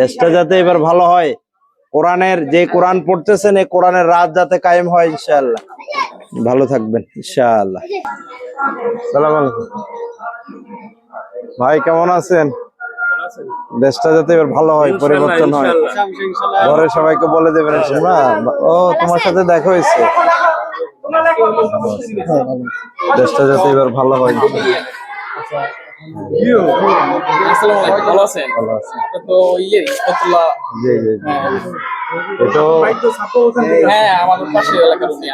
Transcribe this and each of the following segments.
দেশটা যাতে এবার ভালো হয়, কোরআনের যে কোরআন পড়তেছেন এই কোরআনের রাত যাতে কায়েম হয় ইনশাআল্লাহ। ভালো থাকবেন ইনশাআল্লাহ। সালাম আলাইকুম ভাই, কেমন আছেন? দেশটা যাতে এবার ভালো হয়, পরিবর্তন হয়, ঘরের সবাইকে বলে দেবেন। তোমরা ও তোমার সাথে দেখা হয়েছে, দেশটা যাতে এবার ভালো হয়। ভালো আছেন? তো জি জি হ্যাঁ, আমাদের পাশের এলাকার উনি।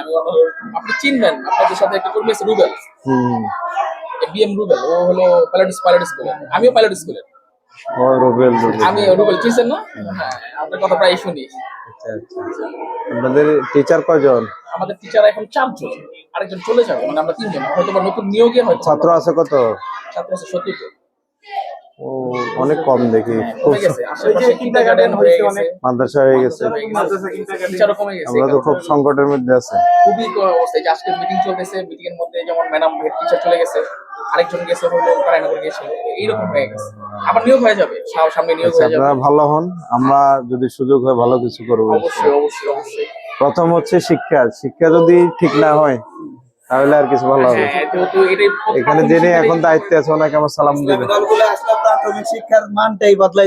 আপনি চিনবেন, আপনাদের সাথে একটা কর্মী আছে রুবেল, বিএম রুবেল। ও হলো পাইলট স্কুলে, আমিও পাইলট স্কুলে। আমি রুবেল চিনছেন না? হ্যাঁ, আপনার কথা প্রায় শুনি। আপনাদের টিচার কয়জন? আমাদের টিচার এখন 4 জন, আরেকজন চলে যাবে, মানে আমরা 3 জন। হয়তো বা নতুন নিয়োগে হয়তো। ছাত্র আছে কত? ছাত্র আছে 70 জন। ও, অনেক কম দেখি। কমে গেছে, আশেপাশে কিন্ডারগার্টেন হয়ে গেছে, মাদ্রাসা হয়ে গেছে, টিচারও কমে গেছে। আমরা তো খুব সংকটের মধ্যে আছি। খুবই অবস্থা। যে আজকে মিটিং চলতেছে, মিটিং এর মধ্যে যেমন ম্যাডাম হেড টিচার চলে গেছে, আরেকজন গেছে হলো কারাইনগর গেছে, এইরকম হয়ে গেছে। আবার নিয়োগ হয়ে যাবে, সামনে নিয়োগ হয়ে যাবে। আপনারা ভালো হন, আমরা যদি সুযোগ হয় ভালো কিছু করবো। অবশ্যই অবশ্যই অবশ্যই। প্রথম হচ্ছে শিক্ষা যদি ঠিক না হয় তাহলে আর কিছু ভালো হবে। এখানে যিনি এখন দায়িত্বে আছে ওনাকে আমার সালাম দিবেন। প্রাথমিক শিক্ষার মানটাই বদলাই।